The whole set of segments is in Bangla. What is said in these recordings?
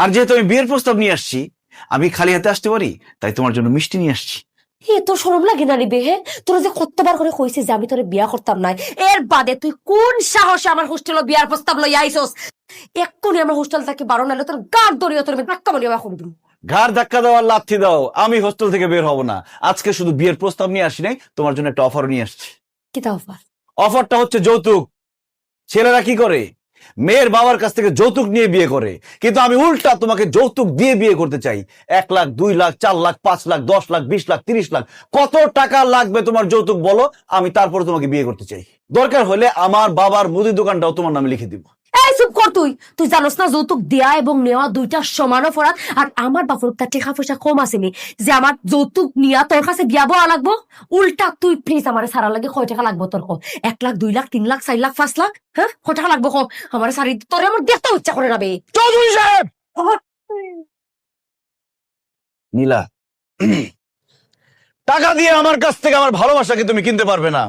আর যেহেতু আমি বিয়ের প্রস্তাব নিয়ে আসছি, আমি খালি হাতে আসতে পারি, তাই তোমার জন্য মিষ্টি নিয়ে আসছি। তোর শরম লাগে না নিবে? হে, তোর যে কতবার করে কইছিস যে আমি তোরে বিয়া করতাম না, এর বাদে তুই কোন সাহসে আমার হোস্টেলে বিয়ার প্রস্তাব লই আইছস? এক্ষুনি আমার হোস্টেল থেকে বারো নাইলে তোর গাড় দড়িয়ে তোর ধাক্কা মারিয়া করে দিব। ঘাড় ধাক্কা দাও আর লাথি দাও, আমি হোস্টেল থেকে বের হব না। আজকে শুধু বিয়ের প্রস্তাব নিয়ে আসি নাই, তোমার জন্য একটা অফার নিয়ে আসছি। কি তা অফার? অফারটা হচ্ছে যৌতুক। ছেলেরা কি করে, মেয়ের বাবার কাছ থেকে যৌতুক নিয়ে বিয়ে করে, কিন্তু আমি উল্টা তোমাকে যৌতুক দিয়ে বিয়ে করতে চাই। 1 লাখ, 2 লাখ, 4 লাখ, 5 লাখ, 10 লাখ, 20 লাখ, 30 লাখ, কত টাকা লাগবে তোমার যৌতুক বলো, আমি তারপরে তোমাকে বিয়ে করতে চাই। দরকার হলে আমার বাবার মুদি দোকানটাও তোমার নামে লিখে দিব। এই চুপ কর, তুই তুই জানোস না যৌতুক দেয়া এবং নেওয়া দুইটা সমান অপরাধ? আর আমার বাপর তার টাকা পয়সা কম আসেনি যে আমার যৌতুক নিয়া তোর কাছে বিয়া বয়া লাগবো। উল্টা তুই প্লিজ আমার সারা লাগে কয় টাকা লাগবো তোর? 1 লাখ, 2 লাখ, 3 লাখ, 4 লাখ, 5 লাখ? হ্যাঁ, কয় টাকা লাগবো কম? আমার সারি তোর আমার দেখতে ইচ্ছা করে যাবে। চৌধুরী সাহেব! নীলা, টাকা দিয়ে আমার কাছ থেকে আমার ভালোবাসাকে তুমি কিনতে পারবে না।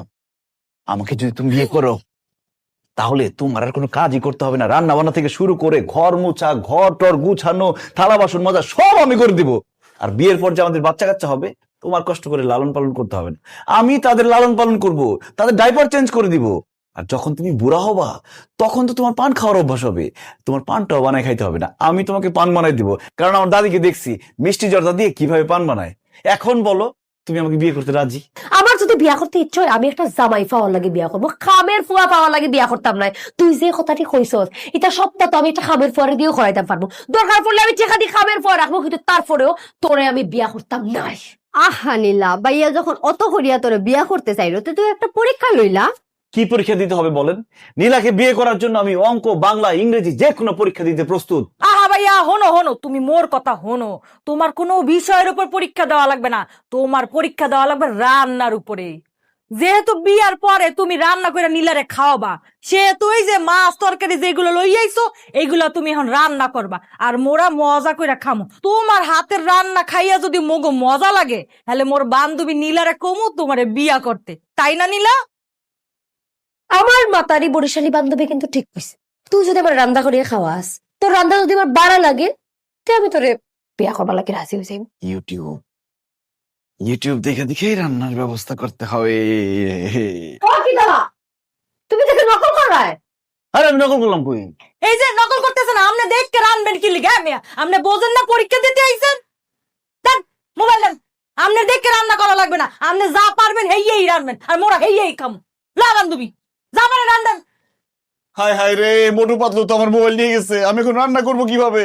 আমাকে যদি তুমি বিয়ে করো, তাহলে তোমার আর কোনো কাজই করতে হবে না। রান্না বান্না থেকে শুরু করে ঘর মোছা, ঘর টর গুছানো, থালা বাসন মাজা সব আমি করে দিব। আর বিয়ের পর যে আমাদের বাচ্চা কাচ্চা হবে, তোমার কষ্ট করে লালন পালন করতে হবে না। আমি তাদের লালন পালন করব, তাদের ডাইপার চেঞ্জ করে দিব। আর যখন তুমি বুড়া হবা, তখন তো তোমার পান খাওয়ার অভ্যাস হবে। তোমার পানটাও বানায় খাইতে হবে না, আমি তোমাকে পান বানাই দিব। কারণ আমার দাদিকে দেখছি মিষ্টি জর্দা দিয়ে কিভাবে পান বানায়। এখন বলো, তুমি আমাকে বিয়ে করতে রাজি? আমার যদি বিয়া করতে ইচ্ছে হয়, আমি একটা জামাই পাওয়ার লাগে বিয়া করবো, খামের ফুয়া পাওয়ার লাগে বিয়া করতাম না। তুই যে কথাটি কইছস, এটা সপ্তাহ তো আমি একটা খামের ফুয়ারে দিয়েও করাইতে পারবো। দরকার পড়লে আমি টাকা দিয়ে খামের ফুয়া রাখবো, কিন্তু তারপরেও তোরে আমি বিয়া করতাম না। আহা নীলা, ভাইয়া যখন অত করিয়া তোরে বিয়া করতে চাইলো, তো তুই একটা পরীক্ষা লইলা। কি পরীক্ষা দিতে হবে বলেন? নীলাকে বিয়ে করার জন্য আমি অঙ্ক, বাংলা, ইংরেজি যে কোনো পরীক্ষা দিতে প্রস্তুত। আহা ভাইয়া, হনো হনো, তুমি মোর কথা হনো। তোমার কোনো বিষয়ের উপর পরীক্ষা দেওয়া লাগবে না, তোমার পরীক্ষা দেওয়া লাগবে রান্নার উপরে। যেহেতু বিয়ার পরে তুমি রান্না করে নীলারে খাওয়াবা, সেহেতু এই যে মাছ তরকারি যেগুলো লই আইছো, এইগুলা তুমি এখন রান্না করবা, আর মোরা মজা করে খামো। তোমার হাতের রান্না খাইয়া যদি মগো মজা লাগে, তাহলে মোর বান্ধবী নীলারে কমু তোমারে বিয়া করতে, তাই না নীলা? আমার মাতারি বরিশালী বান্ধবী কিন্তু ঠিক কইছে। তুই যদি আমার রান্না করিয়া খাওয়াস, তোর রান্না যদি আমার বাড়া লাগে, তে আমি তোরে বিয়া করবার লাগে রাজি হয়ে যাই। ইউটিউব ইউটিউব দেখে দেখেই রান্নার ব্যবস্থা করতে হবে। তুমি দেখে নকল করায়? আরে আমি নকল করলাম কই? এই যে নকল করতেছেন, আপনি দেখকে রানবেন কি লিগা? আপনি বোঝেন না পরীক্ষা দিতে আইছেন? দেন মোবাইল দেন। আপনি দেখকে রান্না করা লাগবে না, আপনি যা পারবেন হেইয়েই রানবেন, আর মোরা হেইয়েই খাম। লা বান্ধবী, যা পারেন রান্ধেন। হায় হায় রে, মোটু পাতলু তো আমার মোবাইল নিয়ে গেছে, আমি এখন রান্না করবো কিভাবে?